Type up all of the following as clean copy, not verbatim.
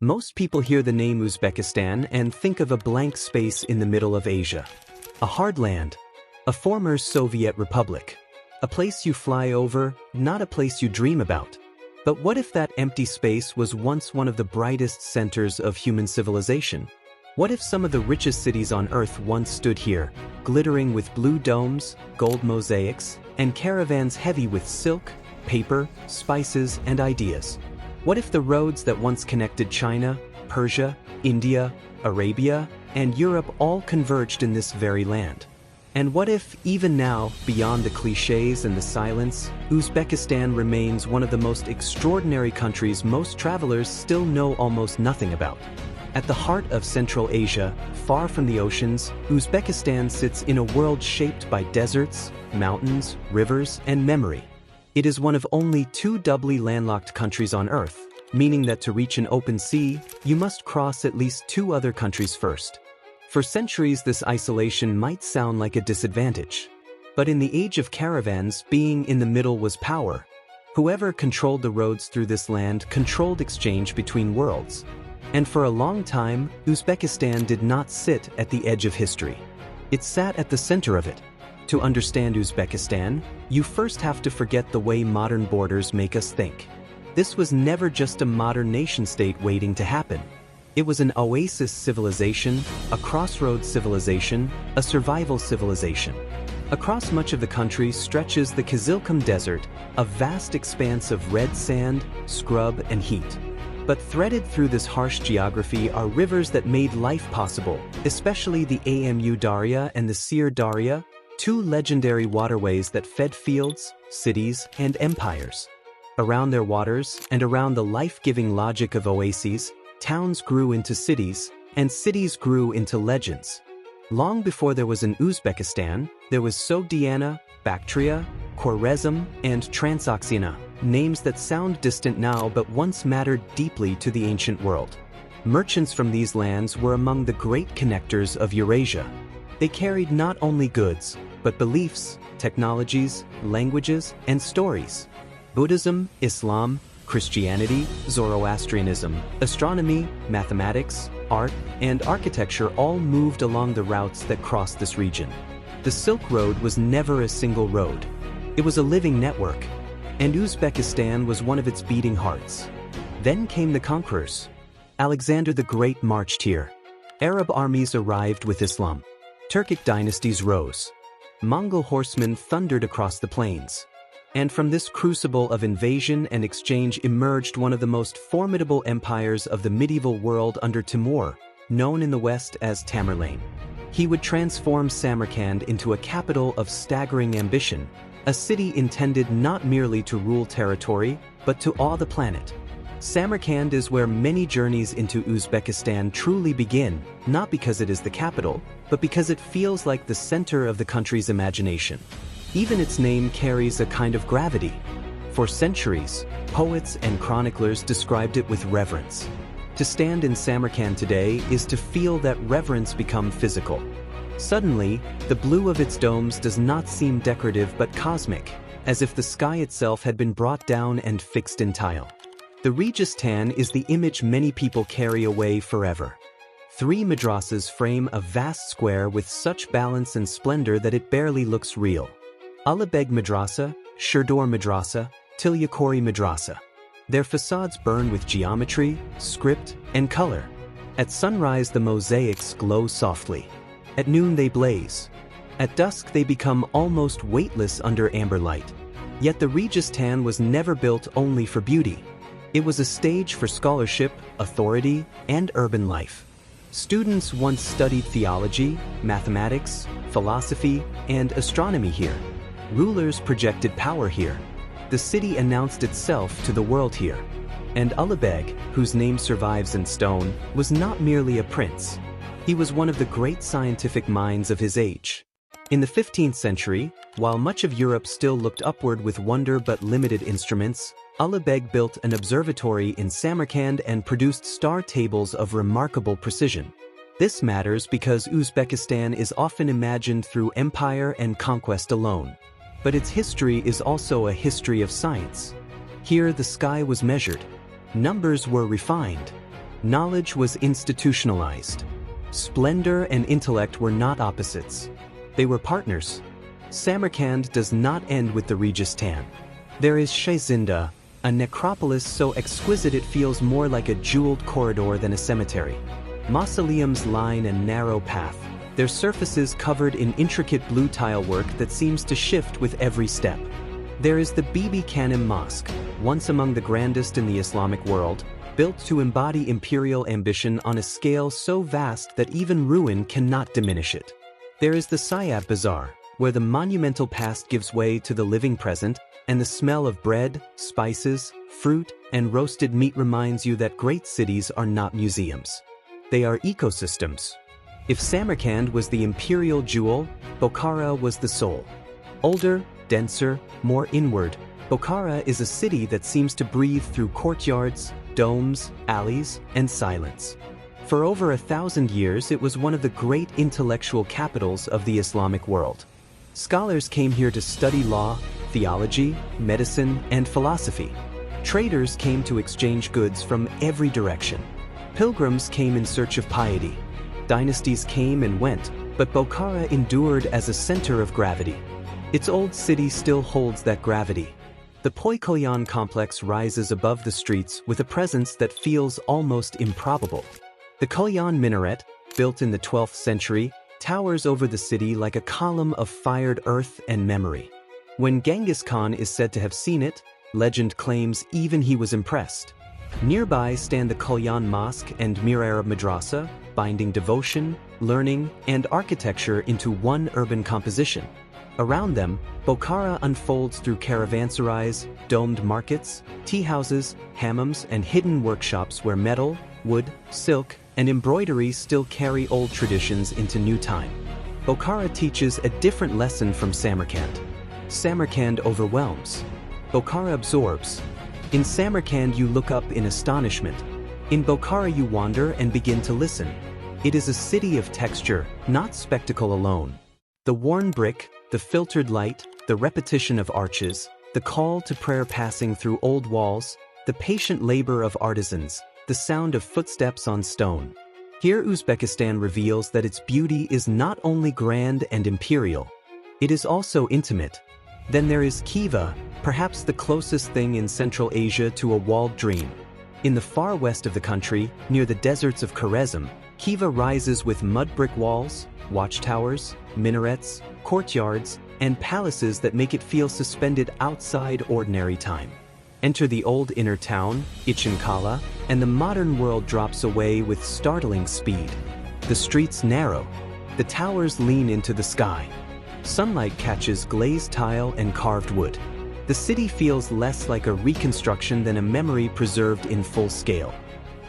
Most people hear the name Uzbekistan and think of a blank space in the middle of Asia. A hard land. A former Soviet republic. A place you fly over, not a place you dream about. But what if that empty space was once one of the brightest centers of human civilization? What if some of the richest cities on Earth once stood here, glittering with blue domes, gold mosaics, and caravans heavy with silk, paper, spices, and ideas? What if the roads that once connected China, Persia, India, Arabia, and Europe all converged in this very land? And what if, even now, beyond the cliches and the silence, Uzbekistan remains one of the most extraordinary countries most travelers still know almost nothing about? At the heart of Central Asia, far from the oceans, Uzbekistan sits in a world shaped by deserts, mountains, rivers, and memory. It is one of only two doubly landlocked countries on Earth, meaning that to reach an open sea, you must cross at least two other countries first. For centuries, this isolation might sound like a disadvantage. But in the age of caravans, being in the middle was power. Whoever controlled the roads through this land controlled exchange between worlds. And for a long time, Uzbekistan did not sit at the edge of history. It sat at the center of it. To understand Uzbekistan, you first have to forget the way modern borders make us think. This was never just a modern nation-state waiting to happen. It was an oasis civilization, a crossroads civilization, a survival civilization. Across much of the country stretches the Kizilkum Desert, a vast expanse of red sand, scrub, and heat. But threaded through this harsh geography are rivers that made life possible, especially the Amu Darya and the Sir Darya, two legendary waterways that fed fields, cities, and empires. Around their waters, and around the life-giving logic of oases, towns grew into cities, and cities grew into legends. Long before there was an Uzbekistan, there was Sogdiana, Bactria, Khwarezm, and Transoxiana, names that sound distant now but once mattered deeply to the ancient world. Merchants from these lands were among the great connectors of Eurasia. They carried not only goods, but beliefs, technologies, languages, and stories. Buddhism, Islam, Christianity, Zoroastrianism, astronomy, mathematics, art, and architecture all moved along the routes that crossed this region. The Silk Road was never a single road. It was a living network, and Uzbekistan was one of its beating hearts. Then came the conquerors. Alexander the Great marched here. Arab armies arrived with Islam. Turkic dynasties rose. Mongol horsemen thundered across the plains. And from this crucible of invasion and exchange emerged one of the most formidable empires of the medieval world under Timur, known in the West as Tamerlane. He would transform Samarkand into a capital of staggering ambition, a city intended not merely to rule territory, but to awe the planet. Samarkand is where many journeys into Uzbekistan truly begin, not because it is the capital, but because it feels like the center of the country's imagination. Even its name carries a kind of gravity. For centuries, poets and chroniclers described it with reverence. To stand in Samarkand today is to feel that reverence become physical. Suddenly, the blue of its domes does not seem decorative but cosmic, as if the sky itself had been brought down and fixed in tile. The Registan is the image many people carry away forever. 3 madrasas frame a vast square with such balance and splendor that it barely looks real. Ulubeg Madrasa, Sherdor Madrasa, Tilyakori Madrasa. Their facades burn with geometry, script, and color. At sunrise the mosaics glow softly. At noon they blaze. At dusk they become almost weightless under amber light. Yet the Registan was never built only for beauty. It was a stage for scholarship, authority, and urban life. Students once studied theology, mathematics, philosophy, and astronomy here. Rulers projected power here. The city announced itself to the world here. And Ulubeg, whose name survives in stone, was not merely a prince. He was one of the great scientific minds of his age. In the 15th century, while much of Europe still looked upward with wonder but limited instruments, Ulubeg built an observatory in Samarkand and produced star tables of remarkable precision. This matters because Uzbekistan is often imagined through empire and conquest alone. But its history is also a history of science. Here the sky was measured. Numbers were refined. Knowledge was institutionalized. Splendor and intellect were not opposites. They were partners. Samarkand does not end with the Registan. There is Shezinda, a necropolis so exquisite it feels more like a jeweled corridor than a cemetery. Mausoleums line a narrow path, their surfaces covered in intricate blue tile work that seems to shift with every step. There is the Bibi Kanem Mosque, once among the grandest in the Islamic world, built to embody imperial ambition on a scale so vast that even ruin cannot diminish it. There is the Sayab Bazaar, where the monumental past gives way to the living present, and the smell of bread, spices, fruit, and roasted meat reminds you that great cities are not museums. They are ecosystems. If Samarkand was the imperial jewel, Bukhara was the soul. Older, denser, more inward, Bukhara is a city that seems to breathe through courtyards, domes, alleys, and silence. For over 1,000 years, it was one of the great intellectual capitals of the Islamic world. Scholars came here to study law, theology, medicine, and philosophy. Traders came to exchange goods from every direction. Pilgrims came in search of piety. Dynasties came and went, but Bukhara endured as a center of gravity. Its old city still holds that gravity. The Poikoyan complex rises above the streets with a presence that feels almost improbable. The Koyan minaret, built in the 12th century, towers over the city like a column of fired earth and memory. When Genghis Khan is said to have seen it, legend claims even he was impressed. Nearby stand the Koyan Mosque and Mir Arab Madrasa, binding devotion, learning, and architecture into one urban composition. Around them, Bukhara unfolds through caravanserais, domed markets, tea houses, hammams, and hidden workshops where metal, wood, silk, and embroidery still carry old traditions into new time. Bukhara teaches a different lesson from Samarkand. Samarkand overwhelms. Bukhara absorbs. In Samarkand you look up in astonishment. In Bukhara you wander and begin to listen. It is a city of texture, not spectacle alone. The worn brick, the filtered light, the repetition of arches, the call to prayer passing through old walls, the patient labor of artisans, the sound of footsteps on stone. Here Uzbekistan reveals that its beauty is not only grand and imperial, it is also intimate. Then there is Khiva, perhaps the closest thing in Central Asia to a walled dream. In the far west of the country, near the deserts of Khwarezm, Khiva rises with mud brick walls, watchtowers, minarets, courtyards, and palaces that make it feel suspended outside ordinary time. Enter the old inner town, Ichinkala, and the modern world drops away with startling speed. The streets narrow. The towers lean into the sky. Sunlight catches glazed tile and carved wood. The city feels less like a reconstruction than a memory preserved in full scale.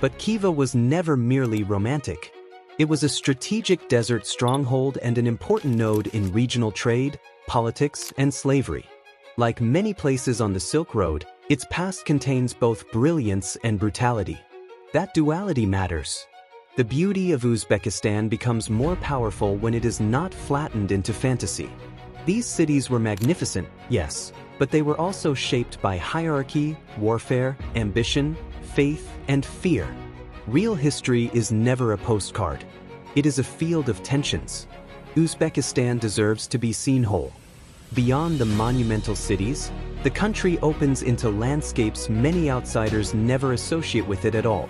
But Khiva was never merely romantic. It was a strategic desert stronghold and an important node in regional trade, politics, and slavery. Like many places on the Silk Road, its past contains both brilliance and brutality. That duality matters. The beauty of Uzbekistan becomes more powerful when it is not flattened into fantasy. These cities were magnificent, yes, but they were also shaped by hierarchy, warfare, ambition, faith, and fear. Real history is never a postcard. It is a field of tensions. Uzbekistan deserves to be seen whole. Beyond the monumental cities, the country opens into landscapes many outsiders never associate with it at all.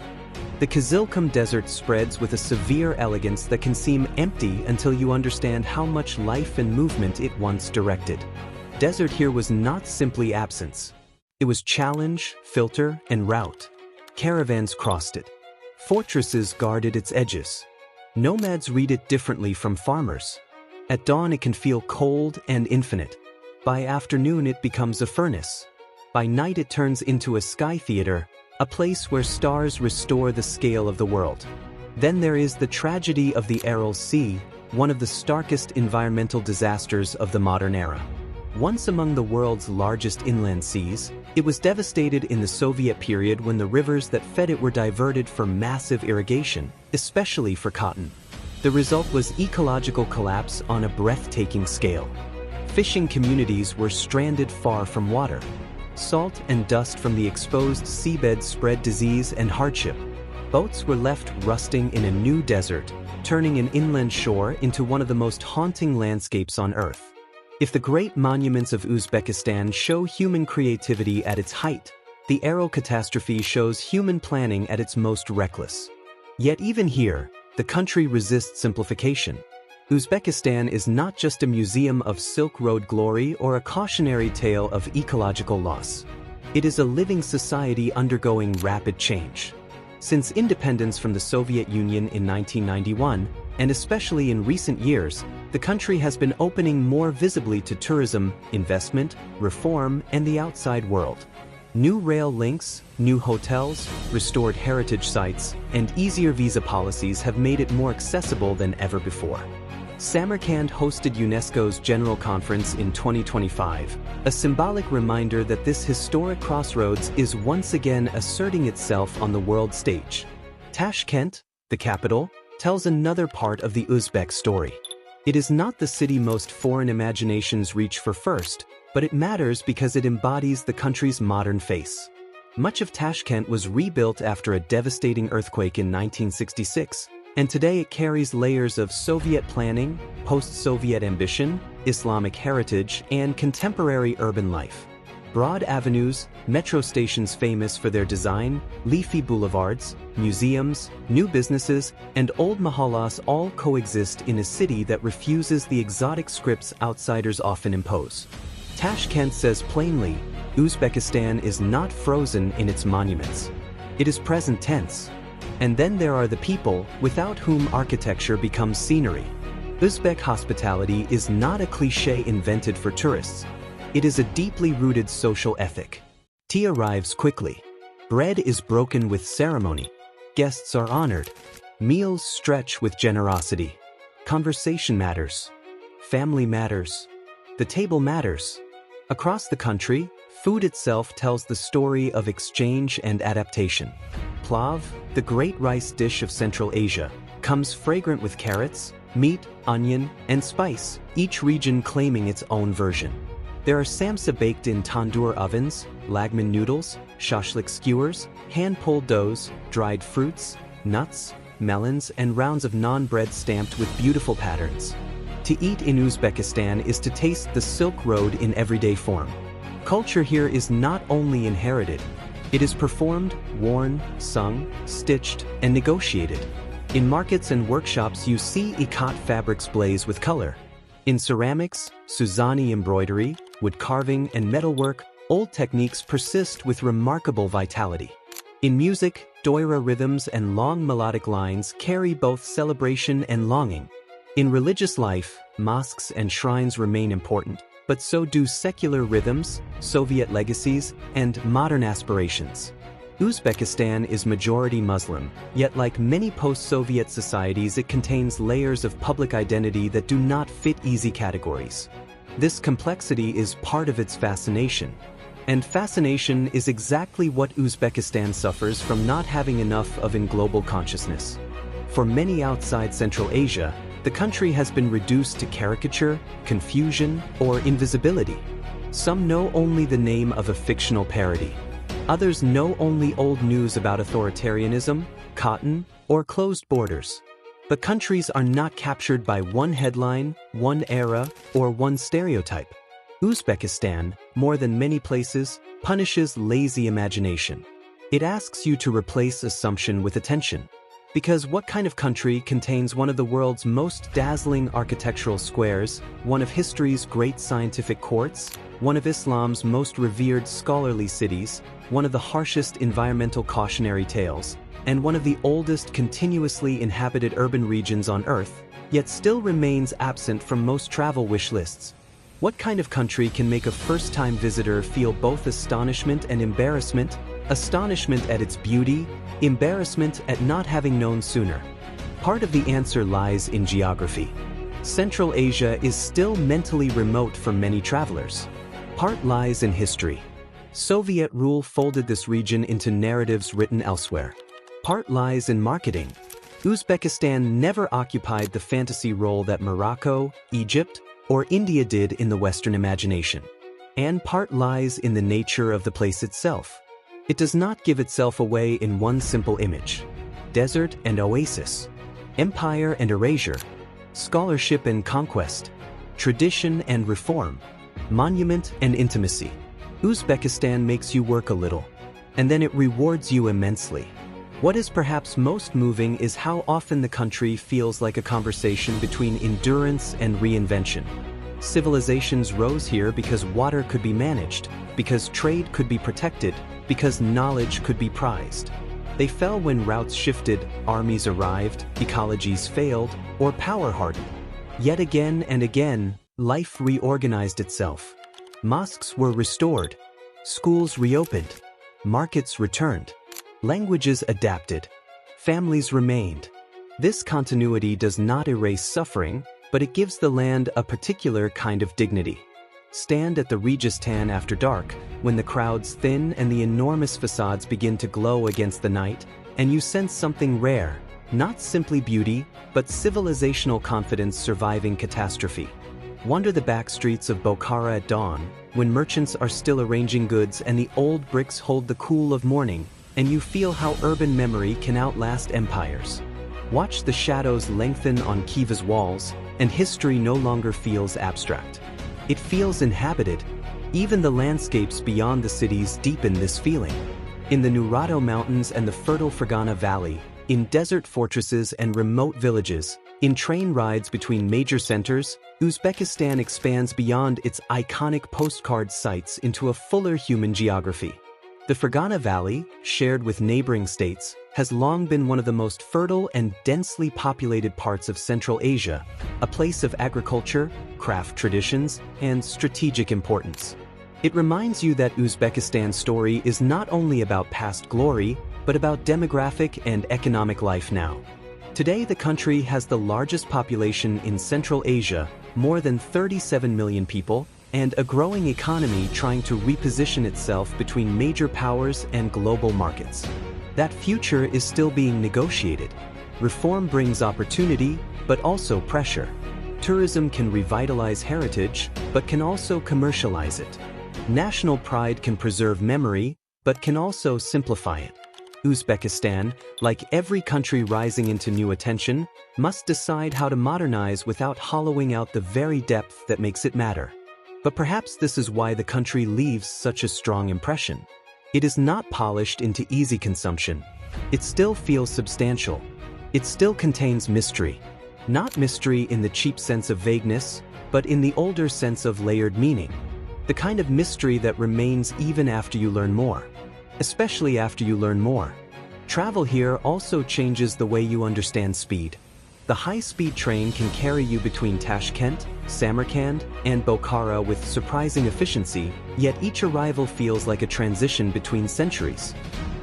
The Kizilkum Desert spreads with a severe elegance that can seem empty until you understand how much life and movement it once directed. Desert here was not simply absence. It was challenge, filter, and route. Caravans crossed it. Fortresses guarded its edges. Nomads read it differently from farmers. At dawn it can feel cold and infinite. By afternoon it becomes a furnace. By night it turns into a sky theater, a place where stars restore the scale of the world. Then there is the tragedy of the Aral Sea, one of the starkest environmental disasters of the modern era. Once among the world's largest inland seas, it was devastated in the Soviet period when the rivers that fed it were diverted for massive irrigation, especially for cotton. The result was ecological collapse on a breathtaking scale. Fishing communities were stranded far from water. Salt and dust from the exposed seabed spread disease and hardship. Boats were left rusting in a new desert, turning an inland shore into one of the most haunting landscapes on Earth. If the great monuments of Uzbekistan show human creativity at its height, the Aral catastrophe shows human planning at its most reckless. Yet even here, the country resists simplification. Uzbekistan is not just a museum of Silk Road glory or a cautionary tale of ecological loss. It is a living society undergoing rapid change. Since independence from the Soviet Union in 1991, and especially in recent years, the country has been opening more visibly to tourism, investment, reform, and the outside world. New rail links, new hotels, restored heritage sites, and easier visa policies have made it more accessible than ever before. Samarkand hosted UNESCO's General Conference in 2025, a symbolic reminder that this historic crossroads is once again asserting itself on the world stage. Tashkent, the capital, tells another part of the Uzbek story. It is not the city most foreign imaginations reach for first, but it matters because it embodies the country's modern face. Much of Tashkent was rebuilt after a devastating earthquake in 1966, and today it carries layers of Soviet planning, post-Soviet ambition, Islamic heritage, and contemporary urban life. Broad avenues, metro stations famous for their design, leafy boulevards, museums, new businesses, and old mahallas all coexist in a city that refuses the exotic scripts outsiders often impose. Tashkent says plainly, Uzbekistan is not frozen in its monuments. It is present tense. And then there are the people, without whom architecture becomes scenery. Uzbek hospitality is not a cliché invented for tourists. It is a deeply rooted social ethic. Tea arrives quickly. Bread is broken with ceremony. Guests are honored. Meals stretch with generosity. Conversation matters. Family matters. The table matters. Across the country, food itself tells the story of exchange and adaptation. Plav, the great rice dish of Central Asia, comes fragrant with carrots, meat, onion, and spice, each region claiming its own version. There are samsa baked in tandoor ovens, lagman noodles, shashlik skewers, hand-pulled doughs, dried fruits, nuts, melons, and rounds of naan bread stamped with beautiful patterns. To eat in Uzbekistan is to taste the Silk Road in everyday form. Culture here is not only inherited, it is performed, worn, sung, stitched, and negotiated. In markets and workshops you see ikat fabrics blaze with color. In ceramics, Suzani embroidery, wood carving, and metalwork, old techniques persist with remarkable vitality. In music, doira rhythms and long melodic lines carry both celebration and longing. In religious life, mosques and shrines remain important, but so do secular rhythms, Soviet legacies, and modern aspirations. Uzbekistan is majority Muslim, yet like many post-Soviet societies it contains layers of public identity that do not fit easy categories. This complexity is part of its fascination. And fascination is exactly what Uzbekistan suffers from not having enough of in global consciousness. For many outside Central Asia, the country has been reduced to caricature, confusion, or invisibility. Some know only the name of a fictional parody. Others know only old news about authoritarianism, cotton, or closed borders. But countries are not captured by one headline, one era, or one stereotype. Uzbekistan, more than many places, punishes lazy imagination. It asks you to replace assumption with attention. Because what kind of country contains one of the world's most dazzling architectural squares, one of history's great scientific courts, one of Islam's most revered scholarly cities, one of the harshest environmental cautionary tales, and one of the oldest continuously inhabited urban regions on Earth, yet still remains absent from most travel wish lists? What kind of country can make a first-time visitor feel both astonishment and embarrassment? Astonishment at its beauty, embarrassment at not having known sooner. Part of the answer lies in geography. Central Asia is still mentally remote for many travelers. Part lies in history. Soviet rule folded this region into narratives written elsewhere. Part lies in marketing. Uzbekistan never occupied the fantasy role that Morocco, Egypt, or India did in the Western imagination. And part lies in the nature of the place itself. It does not give itself away in one simple image. desert and oasis, empire and erasure, scholarship and conquest, tradition and reform, monument and intimacy. Uzbekistan makes you work a little, and then it rewards you immensely. What is perhaps most moving is how often the country feels like a conversation between endurance and reinvention. Civilizations rose here because water could be managed, because trade could be protected, because knowledge could be prized. They fell when routes shifted, armies arrived, ecologies failed, or power hardened. Yet again and again, life reorganized itself. Mosques were restored, schools reopened, markets returned, languages adapted, families remained. This continuity does not erase suffering, but it gives the land a particular kind of dignity. Stand at the Registan after dark, when the crowds thin and the enormous facades begin to glow against the night, and you sense something rare, not simply beauty, but civilizational confidence surviving catastrophe. Wander the back streets of Bukhara at dawn, when merchants are still arranging goods and the old bricks hold the cool of morning, and you feel how urban memory can outlast empires. Watch the shadows lengthen on Khiva's walls, and history no longer feels abstract. It feels inhabited. Even the landscapes beyond the cities deepen this feeling. In the Nurado Mountains and the fertile Fergana Valley, in desert fortresses and remote villages, in train rides between major centers, Uzbekistan expands beyond its iconic postcard sites into a fuller human geography. The Fergana Valley, shared with neighboring states, has long been one of the most fertile and densely populated parts of Central Asia, a place of agriculture, craft traditions, and strategic importance. It reminds you that Uzbekistan's story is not only about past glory, but about demographic and economic life now. Today, the country has the largest population in Central Asia, more than 37 million people, and a growing economy trying to reposition itself between major powers and global markets. That future is still being negotiated. Reform brings opportunity, but also pressure. Tourism can revitalize heritage, but can also commercialize it. National pride can preserve memory, but can also simplify it. Uzbekistan, like every country rising into new attention, must decide how to modernize without hollowing out the very depth that makes it matter. But perhaps this is why the country leaves such a strong impression. It is not polished into easy consumption. It still feels substantial. It still contains mystery. Not mystery in the cheap sense of vagueness, but in the older sense of layered meaning. The kind of mystery that remains even after you learn more. Especially after you learn more. Travel here also changes the way you understand speed. The high-speed train can carry you between Tashkent, Samarkand, and Bukhara with surprising efficiency, yet each arrival feels like a transition between centuries.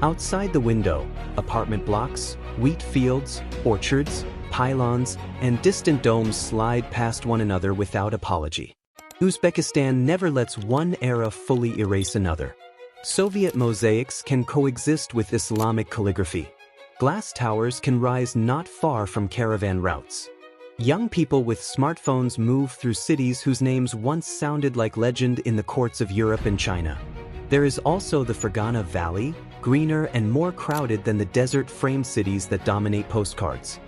Outside the window, apartment blocks, wheat fields, orchards, pylons, and distant domes slide past one another without apology. Uzbekistan never lets one era fully erase another. Soviet mosaics can coexist with Islamic calligraphy. Glass towers can rise not far from caravan routes. Young people with smartphones move through cities whose names once sounded like legend in the courts of Europe and China. There is also the Fergana Valley, greener and more crowded than the desert-framed cities that dominate postcards.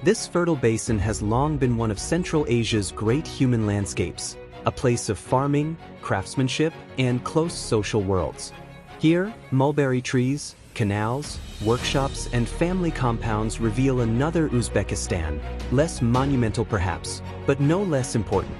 This fertile basin has long been one of Central Asia's great human landscapes, a place of farming, craftsmanship, and close social worlds. Here, mulberry trees, canals, workshops, and family compounds reveal another Uzbekistan, less monumental perhaps, but no less important.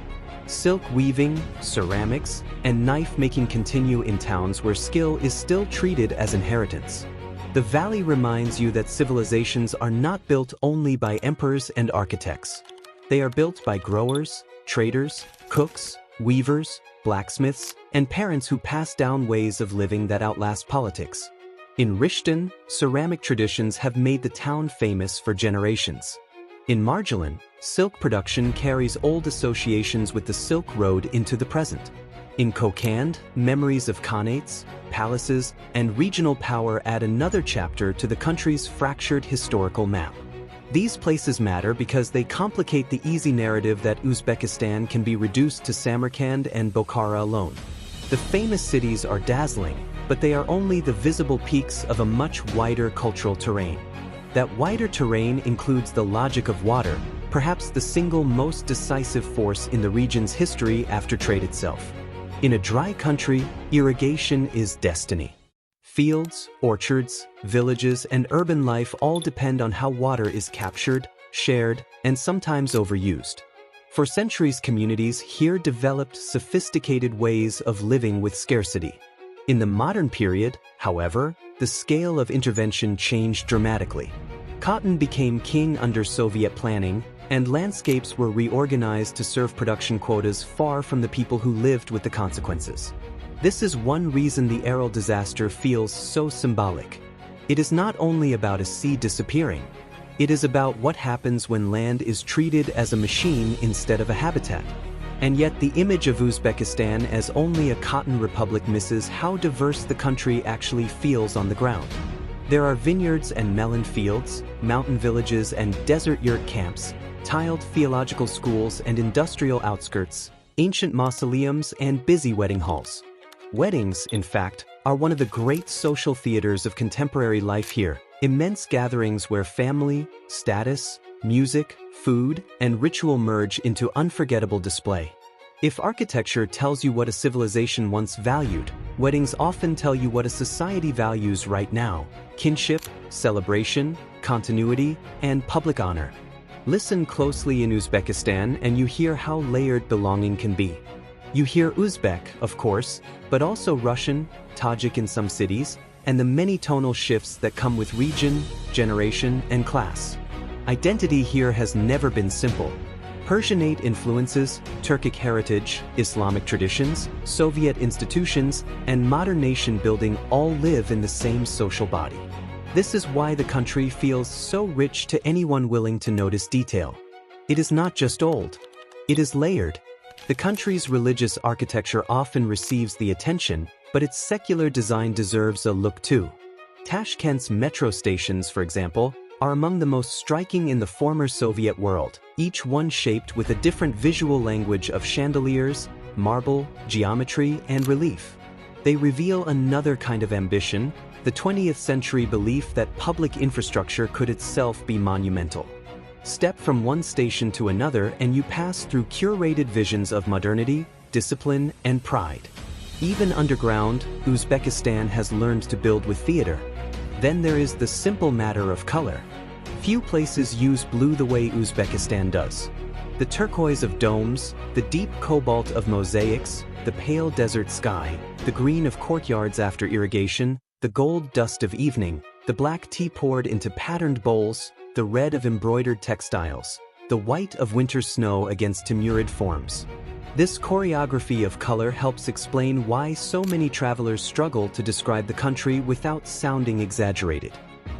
Silk weaving, ceramics, and knife-making continue in towns where skill is still treated as inheritance. The valley reminds you that civilizations are not built only by emperors and architects. They are built by growers, traders, cooks, weavers, blacksmiths, and parents who pass down ways of living that outlast politics. In Registan, ceramic traditions have made the town famous for generations. In Marjalan, silk production carries old associations with the Silk Road into the present. In Kokand, memories of khanates, palaces, and regional power add another chapter to the country's fractured historical map. These places matter because they complicate the easy narrative that Uzbekistan can be reduced to Samarkand and Bukhara alone. The famous cities are dazzling, but they are only the visible peaks of a much wider cultural terrain. That wider terrain includes the logic of water, perhaps the single most decisive force in the region's history after trade itself. In a dry country, irrigation is destiny. Fields, orchards, villages, and urban life all depend on how water is captured, shared, and sometimes overused. For centuries, communities here developed sophisticated ways of living with scarcity. In the modern period, however, the scale of intervention changed dramatically. Cotton became king under Soviet planning, and landscapes were reorganized to serve production quotas far from the people who lived with the consequences. This is one reason the Aral disaster feels so symbolic. It is not only about a sea disappearing. It is about what happens when land is treated as a machine instead of a habitat. And yet the image of Uzbekistan as only a cotton republic misses how diverse the country actually feels on the ground. There are vineyards and melon fields, mountain villages and desert yurt camps, tiled theological schools and industrial outskirts, ancient mausoleums and busy wedding halls. Weddings, in fact, are one of the great social theaters of contemporary life here. Immense gatherings where family, status, music, food, and ritual merge into unforgettable display. If architecture tells you what a civilization once valued, weddings often tell you what a society values right now: kinship, celebration, continuity, and public honor. Listen closely in Uzbekistan and you hear how layered belonging can be. You hear Uzbek, of course, but also Russian, Tajik in some cities, and the many tonal shifts that come with region, generation, and class. Identity here has never been simple. Persianate influences, Turkic heritage, Islamic traditions, Soviet institutions, and modern nation-building all live in the same social body. This is why the country feels so rich to anyone willing to notice detail. It is not just old. It is layered. The country's religious architecture often receives the attention, but its secular design deserves a look too. Tashkent's metro stations, for example, are among the most striking in the former Soviet world, each one shaped with a different visual language of chandeliers, marble, geometry, and relief. They reveal another kind of ambition, the 20th century belief that public infrastructure could itself be monumental. Step from one station to another and you pass through curated visions of modernity, discipline, and pride. Even underground, Uzbekistan has learned to build with theater. Then there is the simple matter of color. Few places use blue the way Uzbekistan does. The turquoise of domes, the deep cobalt of mosaics, the pale desert sky, the green of courtyards after irrigation, the gold dust of evening, the black tea poured into patterned bowls, the red of embroidered textiles, the white of winter snow against Timurid forms. This choreography of color helps explain why so many travelers struggle to describe the country without sounding exaggerated.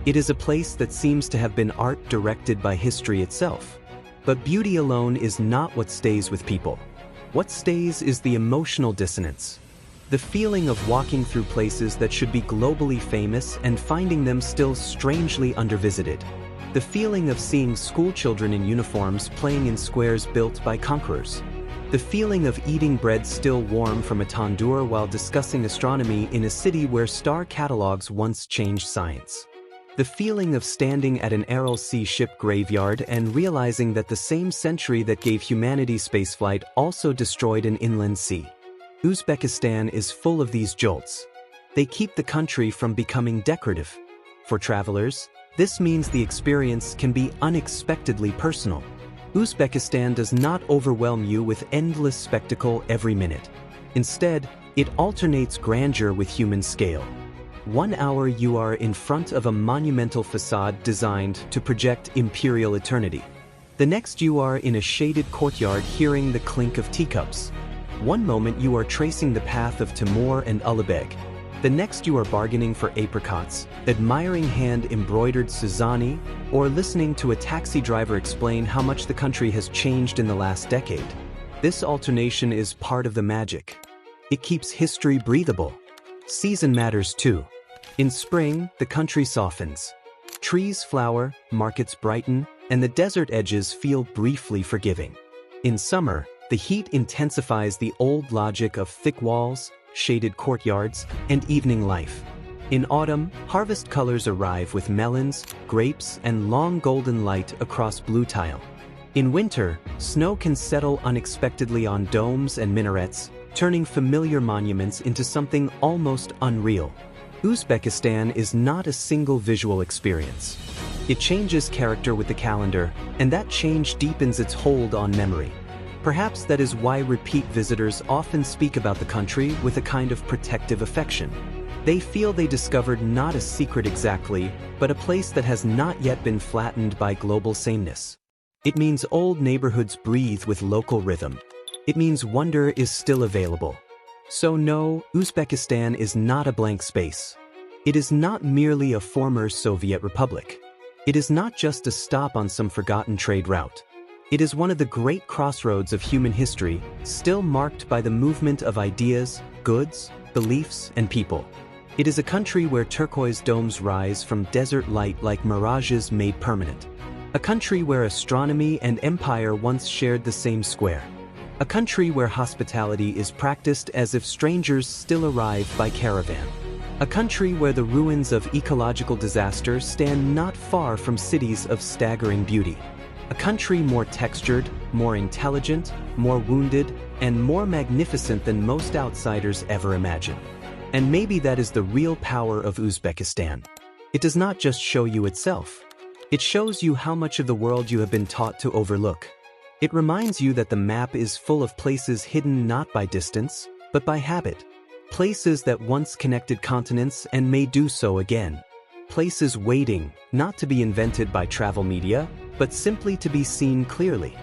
It is a place that seems to have been art directed by history itself. But beauty alone is not what stays with people. What stays is the emotional dissonance. The feeling of walking through places that should be globally famous and finding them still strangely undervisited. The feeling of seeing schoolchildren in uniforms playing in squares built by conquerors. The feeling of eating bread still warm from a tandoor while discussing astronomy in a city where star catalogs once changed science. The feeling of standing at an Aral Sea ship graveyard and realizing that the same century that gave humanity spaceflight also destroyed an inland sea. Uzbekistan is full of these jolts. They keep the country from becoming decorative. For travelers, this means the experience can be unexpectedly personal. Uzbekistan does not overwhelm you with endless spectacle every minute. Instead, it alternates grandeur with human scale. 1 hour you are in front of a monumental facade designed to project imperial eternity. The next you are in a shaded courtyard hearing the clink of teacups. One moment you are tracing the path of Timur and Ulugh. The next you are bargaining for apricots, admiring hand-embroidered Suzani, or listening to a taxi driver explain how much the country has changed in the last decade. This alternation is part of the magic. It keeps history breathable. Season matters too. In spring, the country softens. Trees flower, markets brighten, and the desert edges feel briefly forgiving. In summer, the heat intensifies the old logic of thick walls, shaded courtyards, and evening life. In autumn, harvest colors arrive with melons, grapes, and long golden light across blue tile. In winter, snow can settle unexpectedly on domes and minarets, turning familiar monuments into something almost unreal. Uzbekistan is not a single visual experience. It changes character with the calendar, and that change deepens its hold on memory. Perhaps that is why repeat visitors often speak about the country with a kind of protective affection. They feel they discovered not a secret exactly, but a place that has not yet been flattened by global sameness. It means old neighborhoods breathe with local rhythm. It means wonder is still available. So no, Uzbekistan is not a blank space. It is not merely a former Soviet republic. It is not just a stop on some forgotten trade route. It is one of the great crossroads of human history, still marked by the movement of ideas, goods, beliefs, and people. It is a country where turquoise domes rise from desert light like mirages made permanent. A country where astronomy and empire once shared the same square. A country where hospitality is practiced as if strangers still arrive by caravan. A country where the ruins of ecological disaster stand not far from cities of staggering beauty. A country more textured, more intelligent, more wounded, and more magnificent than most outsiders ever imagined. And maybe that is the real power of Uzbekistan. It does not just show you itself. It shows you how much of the world you have been taught to overlook. It reminds you that the map is full of places hidden not by distance, but by habit. Places that once connected continents and may do so again. Places waiting, not to be invented by travel media, but simply to be seen clearly.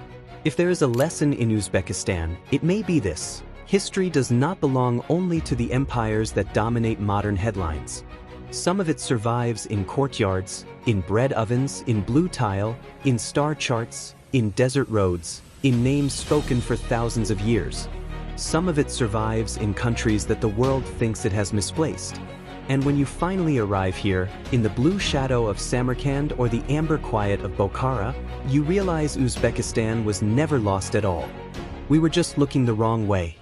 If there is a lesson in Uzbekistan, it may be this. History does not belong only to the empires that dominate modern headlines. Some of it survives in courtyards, in bread ovens, in blue tile, in star charts, in desert roads, in names spoken for thousands of years. Some of it survives in countries that the world thinks it has misplaced. And when you finally arrive here, in the blue shadow of Samarkand or the amber quiet of Bukhara, you realize Uzbekistan was never lost at all. We were just looking the wrong way.